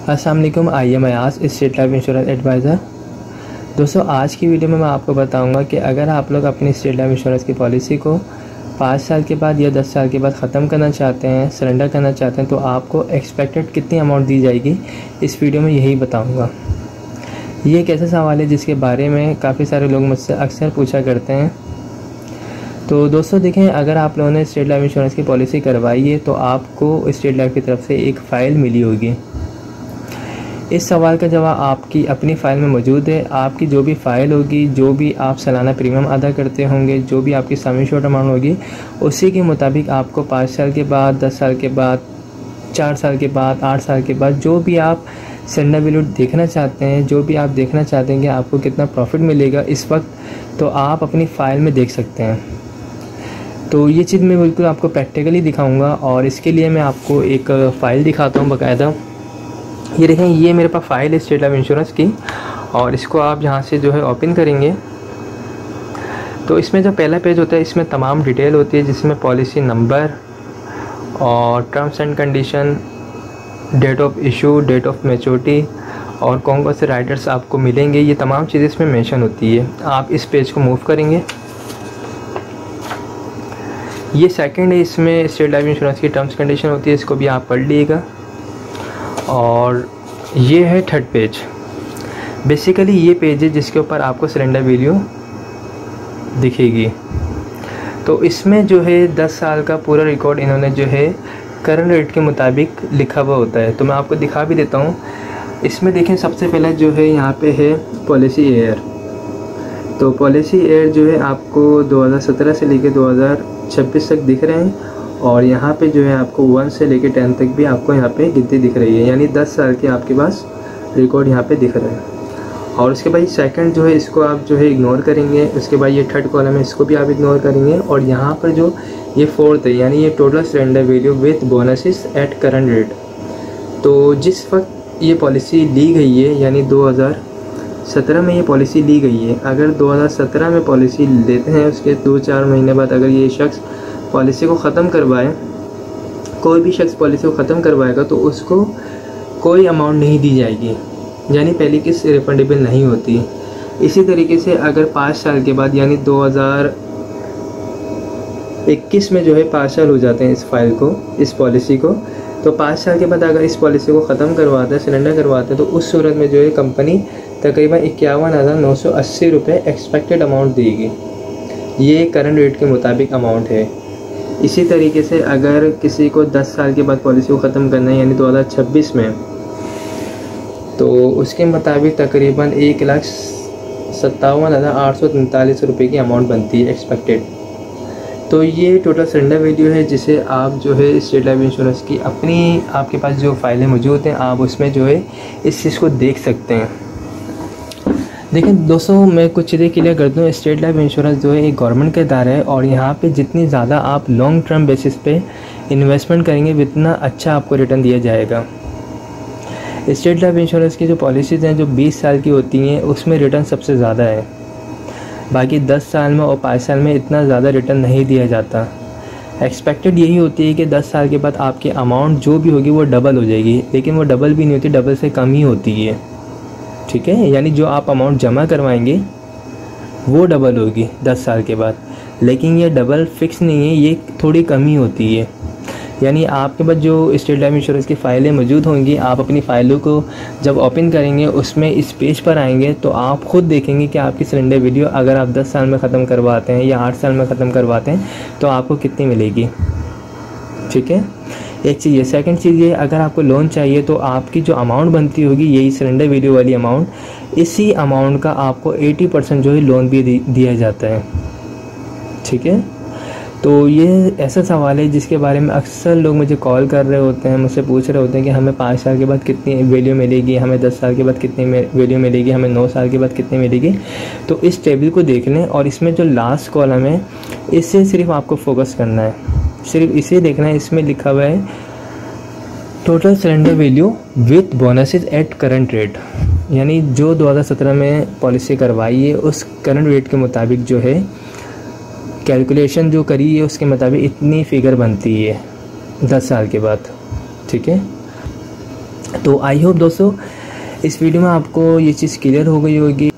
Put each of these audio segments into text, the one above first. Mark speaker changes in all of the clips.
Speaker 1: अस्सलाम वालेकुम, I am Ayaz, State Life Insurance advisor. दोस्तों, आज की वीडियो में मैं आपको बताऊंगा कि अगर आप लोग अपनी स्टेट लाइफ इंश्योरेंस की पॉलिसी को 5 साल के बाद या 10 साल के बाद ख़त्म करना चाहते हैं, सरेंडर करना चाहते हैं, तो आपको एक्सपेक्टेड कितनी अमाउंट दी जाएगी, इस वीडियो में यही बताऊँगा। ये एक ऐसा सवाल है जिसके बारे में काफ़ी सारे लोग मुझसे अक्सर पूछा करते हैं। तो दोस्तों देखें, अगर आप लोगों ने स्टेट लाइफ इंश्योरेंस की पॉलिसी करवाई है तो आपको स्टेट लाइफ की तरफ से एक फ़ाइल मिली होगी। इस सवाल का जवाब आपकी अपनी फ़ाइल में मौजूद है। आपकी जो भी फ़ाइल होगी, जो भी आप सालाना प्रीमियम अदा करते होंगे, जो भी आपकी सम एश्योर्ड अमाउंट होगी, उसी के मुताबिक आपको 5 साल के बाद, 10 साल के बाद, 4 साल के बाद, 8 साल के बाद जो भी आप सरेंडर वैल्यू देखना चाहते हैं, जो भी आप देखना चाहते हैं कि आपको कितना प्रॉफिट मिलेगा इस वक्त, तो आप अपनी फ़ाइल में देख सकते हैं। तो ये चीज़ मैं बिल्कुल आपको प्रैक्टिकली दिखाऊंगा और इसके लिए मैं आपको एक फ़ाइल दिखाता हूँ बाकायदा। ये देखें, ये मेरे पास फ़ाइल है स्टेट लाइफ इंश्योरेंस की, और इसको आप यहाँ से जो है ओपन करेंगे तो इसमें जो पहला पेज होता है इसमें तमाम डिटेल होती है, जिसमें पॉलिसी नंबर और terms and condition, date of issue, date of maturity और कौन कौन से राइडर्स आपको मिलेंगे, ये तमाम चीज़ें इसमें मेंशन होती है। आप इस पेज को मूव करेंगे, ये सेकंड है, इसमें स्टेट लाइफ इंश्योरेंस की टर्म्स कंडीशन होती है, इसको भी आप पढ़ लीजिएगा। और ये है थर्ड पेज। बेसिकली ये पेज है जिसके ऊपर आपको सरेंडर वैल्यू दिखेगी। तो इसमें जो है 10 साल का पूरा रिकॉर्ड इन्होंने जो है करंट रेट के मुताबिक लिखा हुआ होता है। तो मैं आपको दिखा भी देता हूँ। इसमें देखें, सबसे पहले जो है यहाँ पे है पॉलिसी ईयर। तो पॉलिसी ईयर जो है आपको 2017 से लेकर 2026 तक दिख रहे हैं, और यहाँ पे जो है आपको 1 से लेकर 10 तक भी आपको यहाँ पे गिनती दिख रही है, यानी 10 साल के आपके पास रिकॉर्ड यहाँ पे दिख रहा है। और उसके बाद सेकंड जो है इसको आप जो है इग्नोर करेंगे। उसके बाद ये थर्ड कॉलम है, इसको भी आप इग्नोर करेंगे। और यहाँ पर जो ये फोर्थ है, यानी ये total surrender value with bonuses at current rate. तो जिस वक्त ये पॉलिसी ली गई है, यानी 2017 में ये पॉलिसी ली गई है, अगर 2017 में पॉलिसी लेते हैं, उसके 2-4 महीने बाद अगर ये शख्स पॉलिसी को ख़त्म करवाए, कोई भी शख्स पॉलिसी को ख़त्म करवाएगा तो उसको कोई अमाउंट नहीं दी जाएगी, यानी पहली किस्त रिफंडेबल नहीं होती। इसी तरीके से अगर 5 साल के बाद, यानी 2021 में जो है 5 साल हो जाते हैं इस फाइल को, इस पॉलिसी को, तो 5 साल के बाद अगर इस पॉलिसी को ख़त्म करवाते हैं, सरेंडर करवाते हैं, तो उस सूरत में जो है कंपनी तकरीबन 51,980 रुपये एक्सपेक्टेड अमाउंट देगी। ये करंट रेट के मुताबिक अमाउंट है। इसी तरीके से अगर किसी को 10 साल के बाद पॉलिसी को ख़त्म करना है, यानी 2026 में, तो उसके मुताबिक तकरीबन 1,57,843 रुपये की अमाउंट बनती है एक्सपेक्टेड। तो ये टोटल सरेंडर वैल्यू है, जिसे आप जो है स्टेट लाइफ इंश्योरेंस की अपनी आपके पास जो फाइलें मौजूद हैं, आप उसमें जो है इस चीज़ को देख सकते हैं। देखें दोस्तों, मैं कुछ चीज़ें क्लियर कर दूँ। स्टेट लाइफ इंश्योरेंस जो है एक गवर्नमेंट का इदारा है, और यहाँ पे जितनी ज़्यादा आप लॉन्ग टर्म बेसिस पे इन्वेस्टमेंट करेंगे, उतना अच्छा आपको रिटर्न दिया जाएगा। स्टेट लाइफ इंश्योरेंस की जो पॉलिसीज़ हैं जो 20 साल की होती हैं, उसमें रिटर्न सबसे ज़्यादा है। बाकी 10 साल में और 5 साल में इतना ज़्यादा रिटर्न नहीं दिया जाता। एक्सपेक्टेड यही होती है कि 10 साल के बाद आपकी अमाउंट जो भी होगी वो डबल हो जाएगी, लेकिन वो डबल भी नहीं होती, डबल से कम ही होती है। ठीक है, यानी जो आप अमाउंट जमा करवाएंगे वो डबल होगी 10 साल के बाद, लेकिन ये डबल फिक्स नहीं है, ये थोड़ी कमी होती है। यानी आपके पास जो स्टेट लाइफ इंश्योरेंस की फ़ाइलें मौजूद होंगी, आप अपनी फ़ाइलों को जब ओपन करेंगे, उसमें इस पेज पर आएंगे तो आप ख़ुद देखेंगे कि आपकी सरेंडर वैल्यू अगर आप 10 साल में ख़त्म करवाते हैं या 8 साल में ख़त्म करवाते हैं तो आपको कितनी मिलेगी। ठीक है, एक चीज़ ये। सेकंड चीज़ ये, अगर आपको लोन चाहिए तो आपकी जो अमाउंट बनती होगी, यही सरेंडर वैल्यू वाली अमाउंट, इसी अमाउंट का आपको 80% जो है लोन भी दिया जाता है। ठीक है, तो ये ऐसा सवाल है जिसके बारे में अक्सर लोग मुझे कॉल कर रहे होते हैं, मुझसे पूछ रहे होते हैं कि हमें 5 साल के बाद कितनी वैल्यू मिलेगी, हमें 10 साल के बाद कितनी वैल्यू मिलेगी, हमें 9 साल के बाद कितनी मिलेगी। तो इस टेबल को देख लें, और इसमें जो लास्ट कॉलम है, इससे सिर्फ आपको फोकस करना है, सिर्फ इसे देखना है। इसमें लिखा हुआ है total surrender value with bonuses at current rate, यानी जो 2017 में पॉलिसी करवाई है उस करंट रेट के मुताबिक जो है कैलकुलेशन जो करी है, उसके मुताबिक इतनी फ़िगर बनती है 10 साल के बाद। ठीक है, तो आई होप दोस्तों इस वीडियो में आपको ये चीज़ क्लियर हो गई होगी।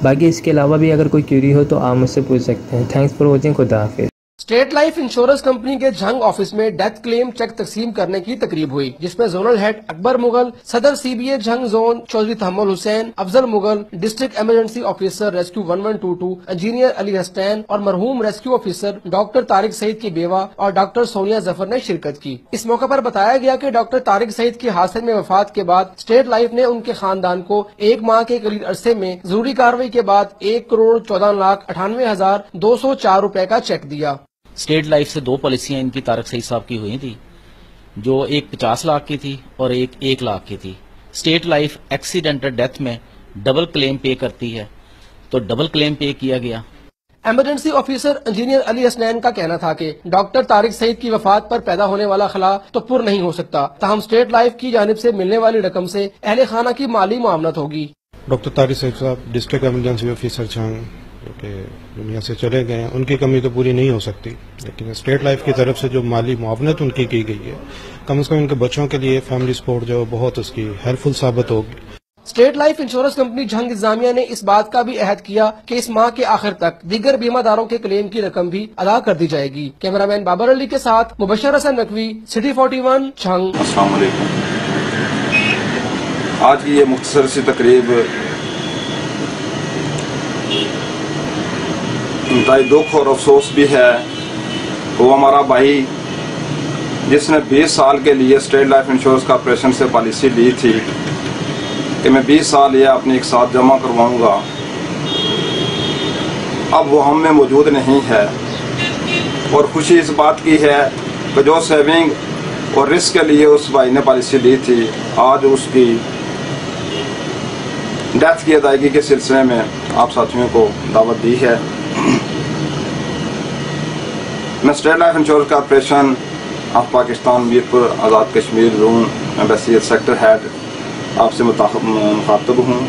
Speaker 1: बाकी इसके अलावा भी अगर कोई क्यूरी हो तो आप मुझसे पूछ सकते हैं। Thanks for watching. खुदा हाफिज़।
Speaker 2: स्टेट लाइफ इंश्योरेंस कंपनी के झंग ऑफिस में डेथ क्लेम चेक तकसीम करने की तकरीब हुई, जिसमें जोनल हेड अकबर मुगल, सदर CBA Jhang zone Chaudhry Tahammul Hussain, Afzal Mughal, district emergency officer rescue 1122, engineer Ali Hasnain और मरहूम rescue officer doctor Tariq Saeed की बेवा और डॉक्टर सोनिया जफर ने शिरकत की। इस मौके पर बताया गया कि डॉक्टर तारिक सईद की हादसे में वफात के बाद स्टेट लाइफ ने उनके खानदान को 1 माह के करीब अरसे में जरूरी कार्रवाई के बाद 1,14,98,204 रूपए का चेक दिया।
Speaker 3: स्टेट लाइफ से 2 पॉलिसियां इनकी तारिक सईद साहब की हुई थी, जो एक 50 लाख की थी और एक 1 लाख की थी। स्टेट लाइफ एक्सीडेंटल डेथ में डबल क्लेम पे करती है, तो डबल क्लेम पे किया गया।
Speaker 2: Emergency officer engineer Ali Hasnain का कहना था कि डॉक्टर तारिक सईद की वफात पर पैदा होने वाला खला तो पुर नहीं हो सकता, ताहम स्टेट लाइफ की जानिब से मिलने वाली रकम से अहले खाना की माली मामलत होगी।
Speaker 4: डॉक्टर तारिक सईद साहब डिस्ट्रिक्ट इमरजेंसी ऑफिसर झंग के दुनिया से चले गए हैं, उनकी कमी तो पूरी नहीं हो सकती, लेकिन स्टेट लाइफ की तरफ से जो माली मुआवनत उनकी की गई है, कम से कम उनके बच्चों के लिए फैमिली सपोर्ट जो बहुत उसकी हेल्पफुल साबित होगी।
Speaker 2: State Life insurance company Jhang इंतजामिया ने इस बात का भी अहद किया कि इस माह के आखिर तक दीगर बीमादारों के क्लेम की रकम भी अदा कर दी जाएगी। कैमरामैन बाबर अली के साथ मुबशर हसन नकवी, सिटी 41 झंग।
Speaker 5: अस्सलाम वालेकुम। आज की ये मुख्तसर सी तकरीब इंतहाई दुख और अफसोस भी है। वो हमारा भाई जिसने 20 साल के लिए स्टेट लाइफ इंश्योरेंस कॉर्पोरेशन से पॉलिसी ली थी कि मैं 20 साल यह अपने एक साथ जमा करवाऊंगा, अब वो हम में मौजूद नहीं है। और खुशी इस बात की है कि जो सेविंग और रिस्क के लिए उस भाई ने पॉलिसी ली थी, आज उसकी डेथ की अदायगी के सिलसिले में आप साथियों को दावत दी है। मैं state Life insurance corporation of Pakistan Mirpur Azad Kashmir zone embassy sector head आपसे मुखातब हूँ।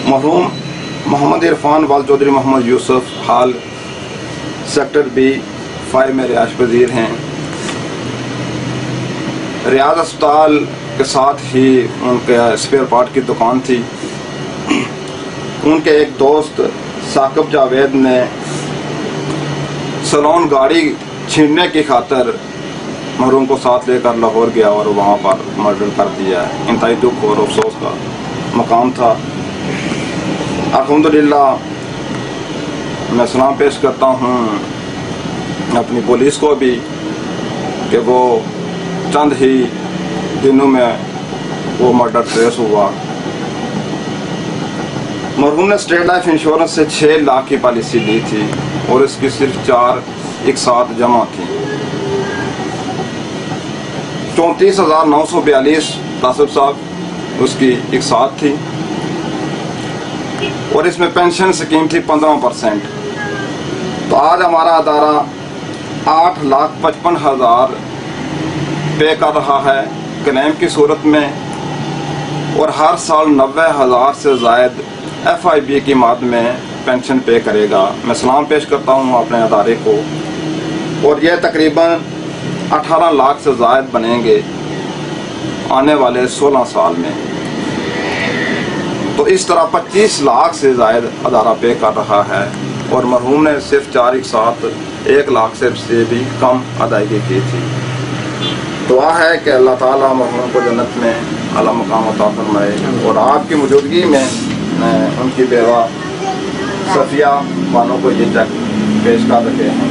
Speaker 5: मरहूम मोहम्मद इरफान वाल चौधरी मोहम्मद यूसुफ हाल सेक्टर B5 में रिहाइश पजीर हैं। रियाज अस्पताल के साथ ही उनके स्पेयर पार्ट की दुकान थी। उनके एक दोस्त साकिब जावेद ने सलोन गाड़ी छीनने की खातर मरहूम को साथ लेकर लाहौर गया और वहाँ पर मर्डर कर दिया। इंतहाई दुख और अफसोस का मकाम था। अल्हम्दुलिल्लाह मैं सलाम पेश करता हूँ अपनी पुलिस को भी कि वो चंद ही दिनों में वो मर्डर ट्रेस हुआ। मरहूम ने स्टेट लाइफ इंश्योरेंस से 6 लाख की पॉलिसी ली थी और इसकी सिर्फ 4 एक साथ जमा थी। 34,942 तासिब साहब उसकी एक साथ थी और इसमें पेंशन स्कीम थी 15%। तो आज हमारा अदारा 8,55,000 पे कर रहा है क्लेम की सूरत में और हर साल 90,000 से ज़ायद FIB की मद में पेंशन पे करेगा। मैं सलाम पेश करता हूँ अपने अदारे को और यह तकरीबन 18 लाख से ज़ायद बनेंगे आने वाले 16 साल में। तो इस तरह 25 लाख से ज़ायद अदारा पे कर रहा है और मरहूम ने सिर्फ 4 एक साथ 1 लाख से भी कम अदायगी की थी। दुआ है कि अल्लाह ताला मरहूम को जन्नत में आला मकाम अता फरमाए और आपकी मौजूदगी में उनकी बेवा सफिया वालों को ये चेक पेश कर रहे हैं।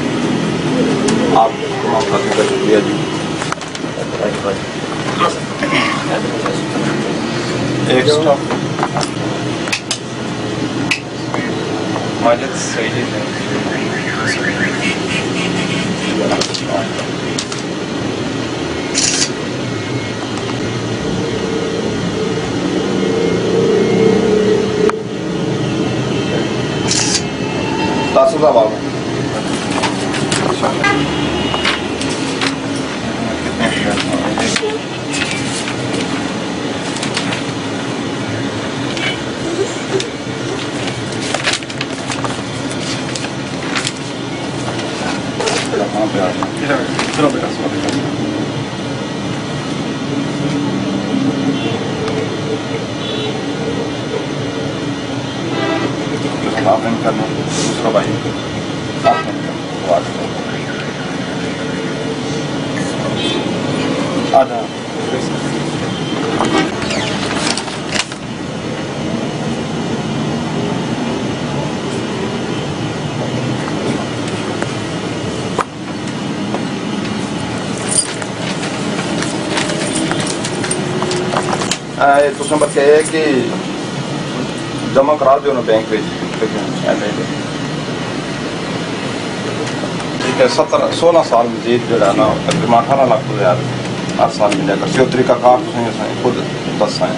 Speaker 5: आप तमाम साथियों का शुक्रिया जी। एक स्टॉप माजिद सईद है। तासुदा बाबा इधर बेटा तुम बच्चे कि जमा करा दो ना बैंक में, ठीक है। 16 साल मजीद जो है ना तकरीबन 18 लाख तो यार हर साल मिलेगा। सो तरीका कार खुद दस आए,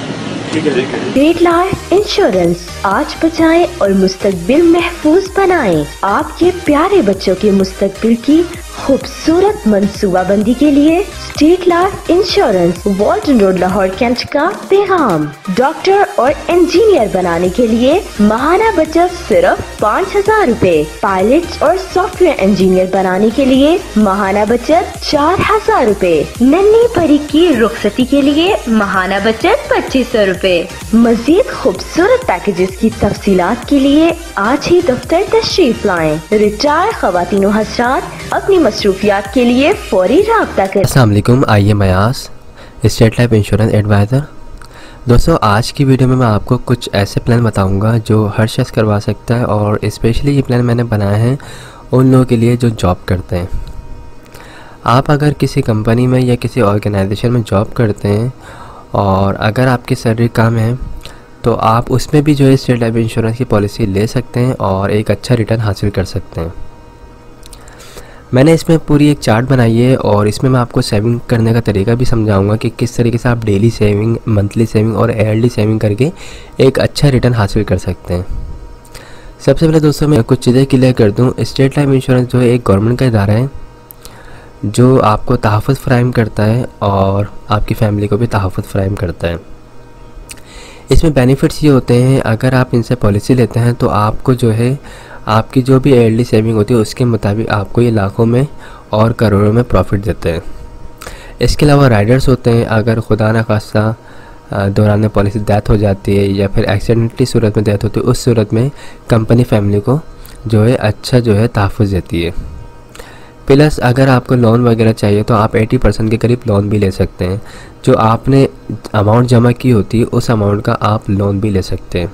Speaker 5: ठीक है।
Speaker 6: स्टेट लाइफ इंश्योरेंस, आज बचाएं और मुस्तकबिल महफूज बनाएं। आपके प्यारे बच्चों के मुस्तकबिल की खूबसूरत मंसूबाबंदी के लिए State Life Insurance, Walton Road, Lahore Cantt का पैगाम। डॉक्टर और इंजीनियर बनाने के लिए माहाना बचत सिर्फ 5,000 रूपए। पायलट और सॉफ्टवेयर इंजीनियर बनाने के लिए माहाना बचत 4,000 रूपए। नन्ही परी की रुखसती के लिए माहाना बचत 2,500 रूपए। मजीद खूबसूरत पैकेजेस की तफसीलात के लिए आज ही दफ्तर तशरीफ लाएं। रिटायर ख़वातीन व हज़रात अपनी मसरूफियात के लिए फौरी राब्ता करें।
Speaker 7: अस्सलाम वालेकुम, आइए मयास स्टेट लाइफ इंश्योरेंस एडवाइज़र। दोस्तों, आज की वीडियो में मैं आपको कुछ ऐसे प्लान बताऊंगा जो हर शख्स करवा सकता है, और स्पेशली ये प्लान मैंने बनाए हैं उन लोगों के लिए जो जॉब करते हैं। आप अगर किसी कंपनी में या किसी ऑर्गेनाइजेशन में जॉब करते हैं और अगर आपकी सैलरी कम है तो आप उसमें भी जो है स्टेट लाइफ इंश्योरेंस की पॉलिसी ले सकते हैं और एक अच्छा रिटर्न हासिल कर सकते हैं। मैंने इसमें पूरी एक चार्ट बनाई है और इसमें मैं आपको सेविंग करने का तरीका भी समझाऊंगा कि किस तरीके से आप डेली सेविंग, मंथली सेविंग और ईयरली सेविंग करके एक अच्छा रिटर्न हासिल कर सकते हैं। सबसे पहले दोस्तों मैं कुछ चीज़ें क्लियर कर दूं। स्टेट लाइफ इंश्योरेंस जो है एक गवर्नमेंट का इदारा है जो आपको तहफ़्फ़ुज़ फ़राहम करता है और आपकी फ़ैमिली को भी तहफ़्फ़ुज़ फ़राहम करता है। इसमें बेनिफिट्स ये होते हैं, अगर आप इनसे पॉलिसी लेते हैं तो आपको जो है आपकी जो भी ईयरली सेविंग होती है उसके मुताबिक आपको ये लाखों में और करोड़ों में प्रॉफिट देते हैं। इसके अलावा राइडर्स होते हैं, अगर खुदा न खास्ता दौरान पॉलिसी डेथ हो जाती है या फिर एक्सीडेंटली सूरत में डेथ होती है, उस सूरत में कंपनी फैमिली को जो है अच्छा जो है तहफ़्फ़ुज़ देती है। प्लस अगर आपको लोन वगैरह चाहिए तो आप 80% के करीब लोन भी ले सकते हैं। जो आपने अमाउंट जमा की होती है उस अमाउंट का आप लोन भी ले सकते हैं।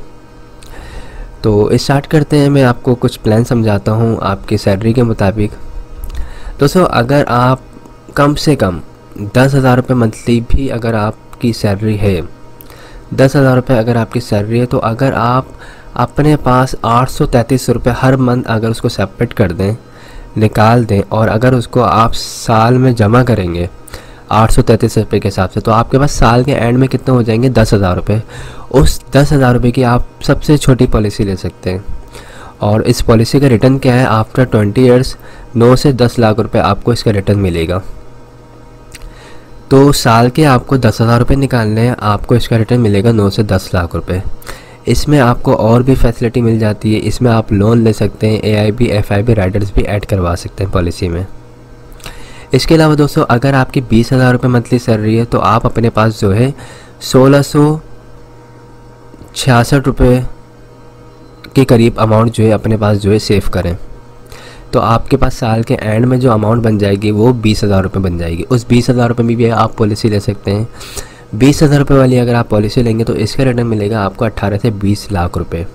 Speaker 7: तो स्टार्ट करते हैं। मैं आपको कुछ प्लान समझाता हूँ आपकी सैलरी के मुताबिक। दोस्तों, अगर आप कम से कम 10,000 रुपये मंथली भी अगर आपकी सैलरी है, 10,000 रुपये अगर आपकी सैलरी है, तो अगर आप अपने पास 833 रुपये हर मंथ अगर उसको सेपरेट कर दें, निकाल दें, और अगर उसको आप साल में जमा करेंगे 833 रुपये के हिसाब से, तो आपके पास साल के एंड में कितने हो जाएंगे? 10,000 रुपये। उस 10,000 रुपये की आप सबसे छोटी पॉलिसी ले सकते हैं। और इस पॉलिसी का रिटर्न क्या है? आफ्टर 20 ईयर्स 9 से 10 लाख रुपये आपको इसका रिटर्न मिलेगा। तो साल के आपको 10,000 रुपये निकालने हैं, आपको इसका रिटर्न मिलेगा 9 से 10 लाख रुपये। इसमें आपको और भी फैसिलिटी मिल जाती है। इसमें आप लोन ले सकते हैं, AIB, FIB राइडर्स भी ऐड करवा सकते हैं पॉलिसी में। इसके अलावा दोस्तों, अगर आपकी 20,000 रुपये मंथली सैलरी है तो आप अपने पास जो है 1666 रुपये के करीब अमाउंट जो है अपने पास जो है सेव करें, तो आपके पास साल के एंड में जो अमाउंट बन जाएगी वो 20,000 रुपये बन जाएगी। उस 20,000 रुपये में भी आप पॉलिसी ले सकते हैं। 20,000 रुपये वाली अगर आप पॉलिसी लेंगे तो इसका रिटर्न मिलेगा आपको 18 से 20 लाख रुपये।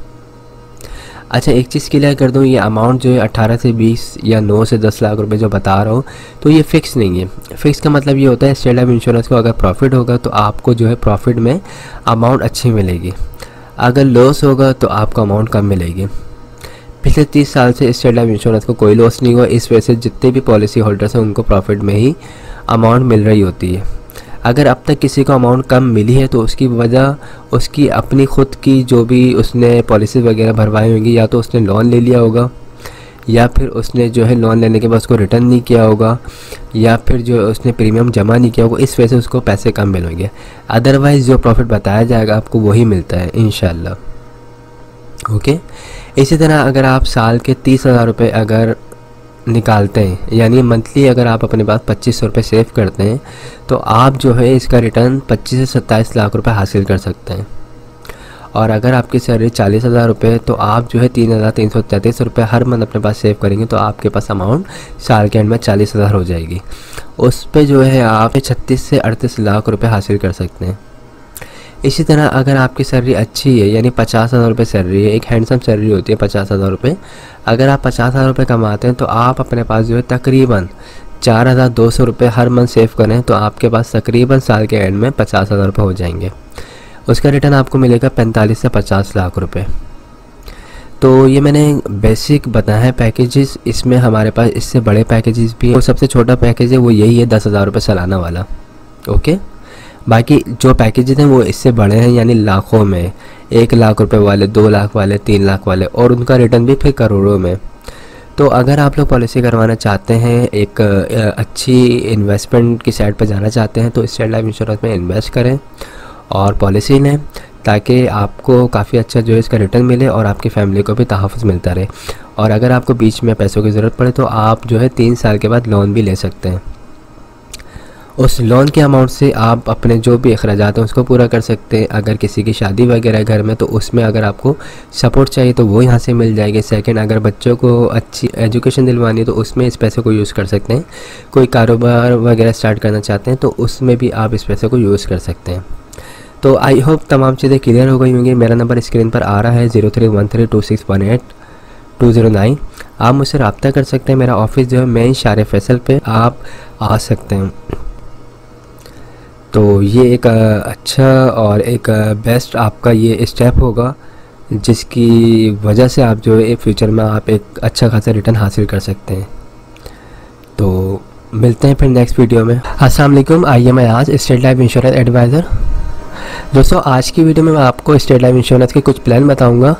Speaker 7: अच्छा, एक चीज़ क्लियर कर दूं, ये अमाउंट जो है 18 से 20 या 9 से 10 लाख रुपए जो बता रहा हूँ, तो ये फ़िक्स नहीं है। फ़िक्स का मतलब ये होता है स्टेट लाइफ इंश्योरेंस को अगर प्रॉफिट होगा तो आपको जो है प्रॉफिट में अमाउंट अच्छी मिलेगी, अगर लॉस होगा तो आपको अमाउंट कम मिलेगी। पिछले 30 साल से स्टेट लाइफ इंश्योरेंस को कोई लॉस नहीं हुआ, इस वजह से जितने भी पॉलिसी होल्डर्स हैं उनको प्रॉफिट में ही अमाउंट मिल रही होती है। अगर अब तक किसी को अमाउंट कम मिली है तो उसकी वजह उसकी अपनी ख़ुद की जो भी उसने पॉलिसी वगैरह भरवाई होंगी, या तो उसने लोन ले लिया होगा, या फिर उसने जो है लोन लेने के बाद उसको रिटर्न नहीं किया होगा, या फिर जो उसने प्रीमियम जमा नहीं किया होगा, इस वजह से उसको पैसे कम मिलेंगे। अदरवाइज़ जो प्रॉफिट बताया जाएगा आपको वही मिलता है इंशाल्लाह। ओके, इसी तरह अगर आप साल के 30,000 रुपये अगर निकालते हैं, यानी मंथली अगर आप अपने पास 2500 रुपये सेव करते हैं, तो आप जो है इसका रिटर्न 25 से 27 लाख रुपए हासिल कर सकते हैं। और अगर आपकी सैलरी 40,000 रुपये तो आप जो है 3,333 रुपये हर मंथ अपने पास सेव करेंगे तो आपके पास अमाउंट साल के एंड में 40,000 हो जाएगी। उस पे जो है आप 36 से 38 लाख रुपये हासिल कर सकते हैं। इसी तरह अगर आपकी सैलरी अच्छी है, यानी 50,000 रुपये सैलरी है, एक हैंडसम सैलरी होती है 50,000 रुपये, अगर आप 50,000 रुपये कमाते हैं तो आप अपने पास जो है तकरीबन 4,200 रुपये हर मंथ सेव करें तो आपके पास तकरीबन साल के एंड में 50,000 रुपये हो जाएंगे। उसका रिटर्न आपको मिलेगा 45 से 50 लाख रुपए। तो ये मैंने बेसिक बताया है पैकेजेस, इसमें हमारे पास इससे बड़े पैकेजेस भी हैं। वो सबसे छोटा पैकेज है वो यही है 10,000 रुपये सालाना वाला। ओके, बाकी जो पैकेजेस हैं वो इससे बड़े हैं, यानी लाखों में, 1 लाख रुपए वाले, 2 लाख वाले, 3 लाख वाले, और उनका रिटर्न भी फिर करोड़ों में। तो अगर आप लोग पॉलिसी करवाना चाहते हैं, एक अच्छी इन्वेस्टमेंट की साइड पर जाना चाहते हैं तो स्टेट लाइफ इंश्योरेंस में इन्वेस्ट करें और पॉलिसी लें, ताकि आपको काफ़ी अच्छा जो है इसका रिटर्न मिले और आपकी फैमिली को भी तहफ़्फ़ुज़ मिलता रहे। और अगर आपको बीच में पैसों की ज़रूरत पड़े तो आप जो है 3 साल के बाद लोन भी ले सकते हैं। उस लोन के अमाउंट से आप अपने जो भी अखराजात हैं उसको पूरा कर सकते हैं। अगर किसी की शादी वगैरह घर में तो उसमें अगर आपको सपोर्ट चाहिए तो वो यहाँ से मिल जाएगी। सेकंड, अगर बच्चों को अच्छी एजुकेशन दिलवानी है तो उसमें इस पैसे को यूज़ कर सकते हैं। कोई कारोबार वगैरह स्टार्ट करना चाहते हैं तो उसमें भी आप इस पैसे को यूज़ कर सकते हैं। तो आई होप तमाम चीज़ें क्लियर हो गई होंगी। मेरा नंबर स्क्रीन पर आ रहा है 03132618 आप मुझसे रब्ता कर सकते हैं। मेरा ऑफिस जो है मेन शार फैसल पे आप आ सकते हैं। तो ये एक अच्छा और एक बेस्ट आपका ये स्टेप होगा जिसकी वजह से आप जो है फ्यूचर में आप एक अच्छा खासा रिटर्न हासिल कर सकते हैं। तो मिलते हैं फिर नेक्स्ट वीडियो में। अस्सलाम वालेकुम, आइए मैं आज स्टेट लाइफ इंश्योरेंस एडवाइज़र। दोस्तों आज की वीडियो में मैं आपको स्टेट लाइफ इंश्योरेंस के कुछ प्लान बताऊंगा।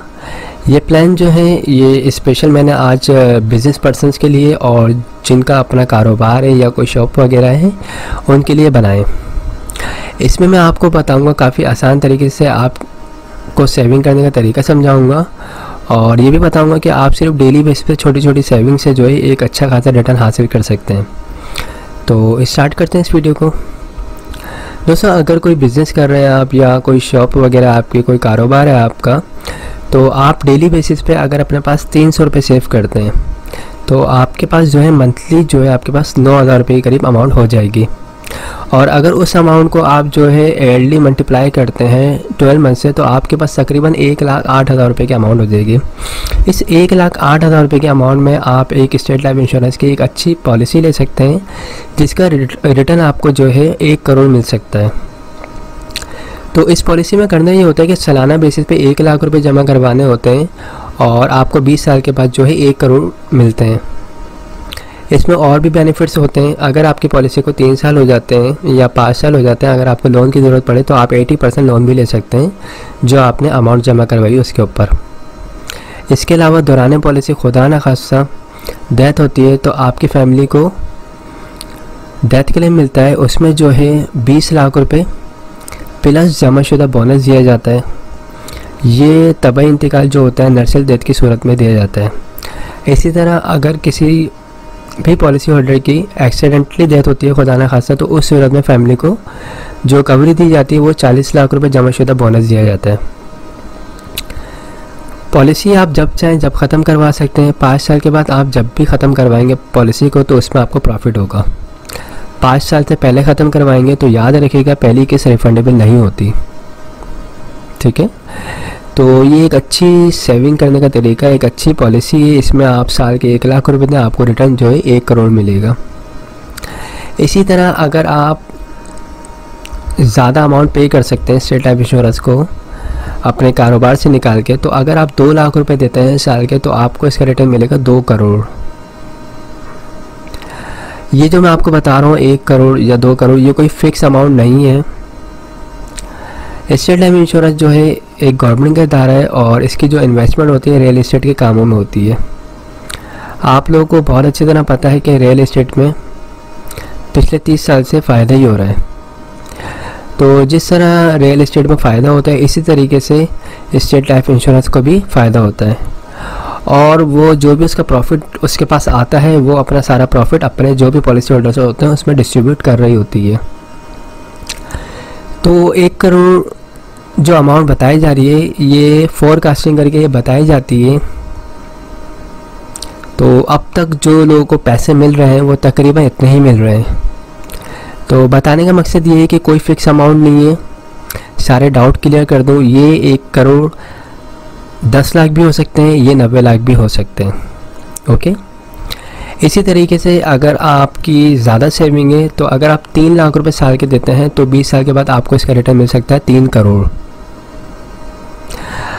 Speaker 7: ये प्लान जो है ये स्पेशल मैंने आज बिज़नेस पर्सनस के लिए और जिनका अपना कारोबार है या कोई शॉप वगैरह है उनके लिए बनाए। इसमें मैं आपको बताऊंगा काफ़ी आसान तरीके से आपको सेविंग करने का तरीका समझाऊंगा और ये भी बताऊंगा कि आप सिर्फ डेली बेस पे छोटी छोटी सेविंग से जो है एक अच्छा खासा रिटर्न हासिल कर सकते हैं। तो स्टार्ट करते हैं इस वीडियो को। दोस्तों अगर कोई बिज़नेस कर रहे हैं आप या कोई शॉप वगैरह आपकी, कोई कारोबार है आपका, तो आप डेली बेसिस पे अगर अपने पास 300 रुपये सेव करते हैं तो आपके पास जो है मंथली जो है आपके पास 9,000 रुपये के करीब अमाउंट हो जाएगी। और अगर उस अमाउंट को आप जो है ईयरली मल्टीप्लाई करते हैं 12 मंथ से तो आपके पास तकरीबन 1,08,000 रुपये की अमाउंट हो जाएगी। इस 1,08,000 रुपये के अमाउंट में आप एक स्टेट लाइफ इंश्योरेंस की एक अच्छी पॉलिसी ले सकते हैं जिसका रिटर्न आपको जो है 1 करोड़ मिल सकता है। तो इस पॉलिसी में करना ये होता है कि सालाना बेसिस पे 1 लाख रुपये जमा करवाने होते हैं और आपको 20 साल के बाद जो है 1 करोड़ मिलते हैं। इसमें और भी बेनिफिट्स होते हैं। अगर आपकी पॉलिसी को 3 साल हो जाते हैं या 5 साल हो जाते हैं, अगर आपको लोन की ज़रूरत पड़े तो आप 80% लोन भी ले सकते हैं जो आपने अमाउंट जमा करवाई उसके ऊपर। इसके अलावा दौरान पॉलिसी खुदा न खासा डेथ होती है तो आपकी फैमिली को डेथ क्लेम मिलता है। उसमें जो है 20 लाख रुपये प्लस जमाशुदा बोनस दिया जाता है। ये तबाही इंतकाल जो होता है नर्सल डेथ की सूरत में दिया जाता है। इसी तरह अगर किसी भी पॉलिसी होल्डर की एक्सीडेंटली डेथ होती है खुदा न खासा तो उस सूरत में फैमिली को जो कवरेज दी जाती है वो 40 लाख रुपए जमाशुदा बोनस दिया जाता है। पॉलिसी आप जब चाहें जब ख़त्म करवा सकते हैं। 5 साल के बाद आप जब भी ख़त्म करवाएंगे पॉलिसी को तो उसमें आपको प्रॉफिट होगा। 5 साल से पहले ख़त्म करवाएंगे तो याद रखिएगा पहली किस्त रिफंडेबल नहीं होती, ठीक है। तो ये एक अच्छी सेविंग करने का तरीका, एक अच्छी पॉलिसी है। इसमें आप साल के 1 लाख रुपए दें, आपको रिटर्न जो है 1 करोड़ मिलेगा। इसी तरह अगर आप ज़्यादा अमाउंट पे कर सकते हैं स्टेट लाइफ इंश्योरेंस को अपने कारोबार से निकाल के, तो अगर आप 2 लाख रुपए देते हैं साल के तो आपको इसका रिटर्न मिलेगा 2 करोड़। ये जो मैं आपको बता रहा हूँ 1 करोड़ या 2 करोड़ ये कोई फिक्स अमाउंट नहीं है। स्टेट लाइफ इंश्योरेंस जो है एक गवर्नमेंट का इदारा है और इसकी जो इन्वेस्टमेंट होती है रियल एस्टेट के कामों में होती है। आप लोगों को बहुत अच्छी तरह पता है कि रियल एस्टेट में पिछले 30 साल से फ़ायदा ही हो रहा है। तो जिस तरह रियल एस्टेट में फ़ायदा होता है इसी तरीके से स्टेट लाइफ इंश्योरेंस को भी फ़ायदा होता है और वो जो भी उसका प्रॉफिट उसके पास आता है वो अपना सारा प्रॉफिट अपने जो भी पॉलिसी होल्डर्स होते हैं उसमें डिस्ट्रीब्यूट कर रही होती है। तो 1 करोड़ जो अमाउंट बताई जा रही है ये फोरकास्टिंग करके ये बताई जाती है। तो अब तक जो लोगों को पैसे मिल रहे हैं वो तकरीबन इतने ही मिल रहे हैं। तो बताने का मकसद ये है कि कोई फिक्स अमाउंट नहीं है, सारे डाउट क्लियर कर दूँ। ये 1 करोड़ 10 लाख भी हो सकते हैं, ये 90 लाख भी हो सकते हैं। ओके, इसी तरीके से अगर आपकी ज़्यादा सेविंग है तो अगर आप 3 लाख रुपए साल के देते हैं तो 20 साल के बाद आपको इसका रिटर्न मिल सकता है 3 करोड़।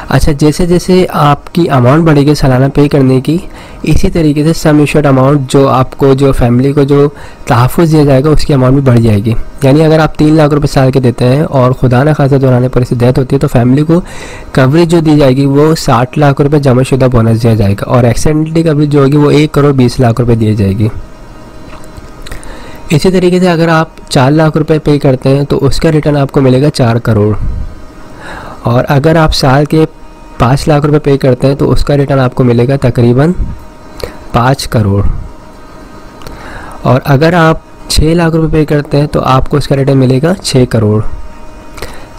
Speaker 7: अच्छा, जैसे जैसे आपकी अमाउंट बढ़ेगी सालाना पे करने की, इसी तरीके से सम एश्योर्ड अमाउंट जो आपको, जो फैमिली को जो तहफ़्फ़ुज़ दिया जाएगा उसकी अमाउंट भी बढ़ जाएगी। यानी अगर आप 3 लाख रुपए साल के देते हैं और खुदा न खासा दौरान पर इससे डेथ होती है तो फैमिली को कवरेज जो दी जाएगी वो 60 लाख रुपये जमाशुदा बोनस दिया जाएगा, और एक्सीडेंटली कवरेज जो होगी वो 1 करोड़ 20 लाख रुपये दी जाएगी। इसी तरीके से अगर आप 4 लाख रुपये पे करते हैं तो उसका रिटर्न आपको मिलेगा 4 करोड़, और अगर आप साल के 5 लाख रुपए पे करते हैं तो उसका रिटर्न आपको मिलेगा तकरीबन 5 करोड़, और अगर आप 6 लाख रुपए पे करते हैं तो आपको उसका रिटर्न मिलेगा 6 करोड़।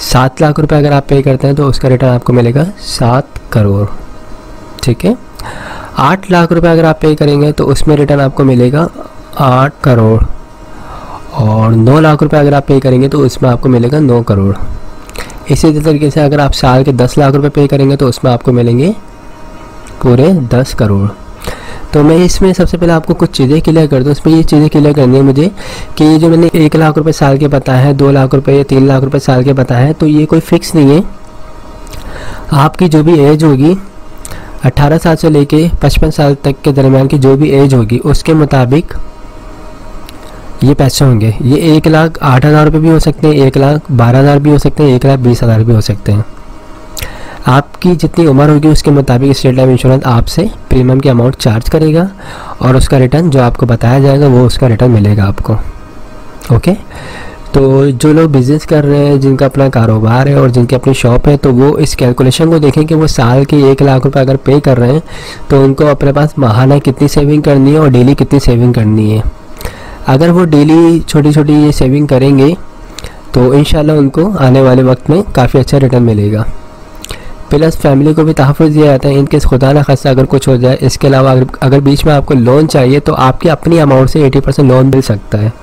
Speaker 7: 7 लाख रुपए अगर आप पे करते हैं तो उसका रिटर्न आपको मिलेगा 7 करोड़। ठीक है, 8 लाख रुपए अगर आप पे करेंगे तो उसमें रिटर्न आपको मिलेगा 8 करोड़, और 9 लाख रुपए अगर आप पे करेंगे तो उसमें आपको मिलेगा 9 करोड़। इसी तरीके से अगर आप साल के 10 लाख रुपए पे करेंगे तो उसमें आपको मिलेंगे पूरे 10 करोड़। तो मैं इसमें सबसे पहले आपको कुछ चीज़ें क्लियर कर दूँ। इसमें ये चीज़ें क्लियर करनी है मुझे कि ये जो मैंने 1 लाख रुपए साल के बताया है, 2 लाख रुपए या 3 लाख रुपए साल के बताया है, तो ये कोई फिक्स नहीं है। आपकी जो भी एज होगी 18 साल से लेके 55 साल तक के दरमियान की जो भी एज होगी उसके मुताबिक ये पैसे होंगे। ये 1,08,000 रुपये भी हो सकते हैं, 1,12,000 भी हो सकते हैं, 1,20,000 भी हो सकते हैं। आपकी जितनी उम्र होगी उसके मुताबिक स्टेट लाइफ इंश्योरेंस आपसे प्रीमियम की अमाउंट चार्ज करेगा, और उसका रिटर्न जो आपको बताया जाएगा वो उसका रिटर्न मिलेगा आपको। ओके, तो जो लोग बिज़नेस कर रहे हैं, जिनका अपना कारोबार है और जिनकी अपनी शॉप है, तो वो इस कैलकुलेशन को देखें कि वो साल के 1 लाख रुपये अगर पे कर रहे हैं तो उनको अपने पास माहाना कितनी सेविंग करनी है और डेली कितनी सेविंग करनी है। अगर वो डेली छोटी छोटी ये सेविंग करेंगे तो इंशाल्लाह उनको आने वाले वक्त में काफ़ी अच्छा रिटर्न मिलेगा। प्लस फैमिली को भी तहफ़्फ़ुज़ दिया जाता है इनकेस खुदा न खास्ता अगर कुछ हो जाए। इसके अलावा अगर बीच में आपको लोन चाहिए तो आपकी अपनी अमाउंट से 80% लोन मिल सकता है।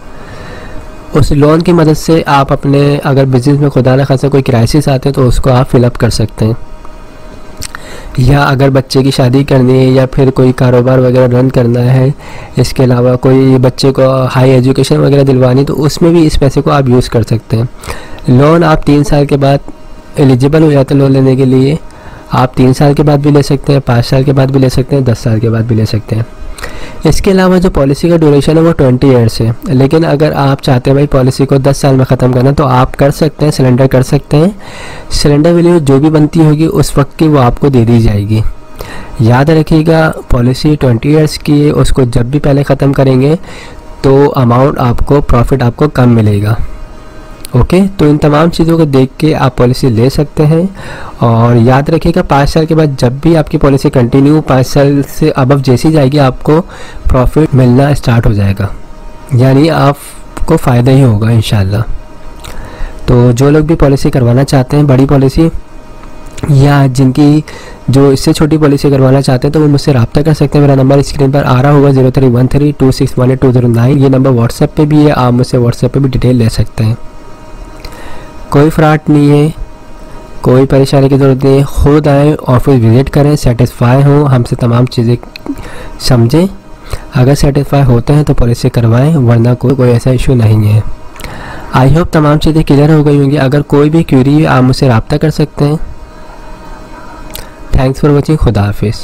Speaker 7: उस लोन की मदद से आप अपने अगर बिज़नेस में खुदा न खास्ता कोई क्राइसिस आते हैं तो उसको आप फिलअप कर सकते हैं, या अगर बच्चे की शादी करनी है या फिर कोई कारोबार वगैरह रन करना है, इसके अलावा कोई बच्चे को हाई एजुकेशन वगैरह दिलवानी, तो उसमें भी इस पैसे को आप यूज़ कर सकते हैं। लोन आप 3 साल के बाद एलिजिबल हो जाते हैं लोन लेने के लिए। आप 3 साल के बाद भी ले सकते हैं, 5 साल के बाद भी ले सकते हैं, 10 साल के बाद भी ले सकते हैं। इसके अलावा जो पॉलिसी का ड्यूरेशन है वो 20 ईयर्स है, लेकिन अगर आप चाहते हैं भाई पॉलिसी को 10 साल में ख़त्म करना तो आप कर सकते हैं, सिलेंडर कर सकते हैं। सिलेंडर वैल्यू जो भी बनती होगी उस वक्त की वो आपको दे दी जाएगी। याद रखिएगा, पॉलिसी 20 ईयर्स की है, उसको जब भी पहले ख़त्म करेंगे तो अमाउंट आपको, प्रॉफिट आपको कम मिलेगा। ओके, तो इन तमाम चीज़ों को देख के आप पॉलिसी ले सकते हैं। और याद रखिएगा 5 साल के बाद जब भी आपकी पॉलिसी कंटिन्यू 5 साल से अबव जैसी जाएगी आपको प्रॉफिट मिलना स्टार्ट हो जाएगा, यानी आपको फ़ायदा ही होगा इंशाल्लाह। तो जो लोग भी पॉलिसी करवाना चाहते हैं, बड़ी पॉलिसी या जिनकी जो इससे छोटी पॉलिसी करवाना चाहते हैं, तो वो मुझसे रब्ता कर सकते हैं। मेरा नंबर स्क्रीन पर आ रहा होगा 03132618 ये नंबर व्हाट्सएप पे भी है, आप मुझसे व्हाट्सएप पे भी डिटेल ले सकते हैं। कोई फ्रॉड नहीं है, कोई परेशानी की ज़रूरत नहीं है। खुद आएँ, ऑफिस विज़िट करें, सेटिस्फाई हों, हमसे तमाम चीज़ें समझें। अगर सेटिस्फाई होते हैं तो पॉलिसी करवाएं, वरना कोई ऐसा इशू नहीं है। आई होप तमाम चीज़ें क्लियर हो गई होंगी। अगर कोई भी क्वेरी है आप मुझसे रब्ता कर सकते हैं। Thanks for watching. खुदा हाफिज़।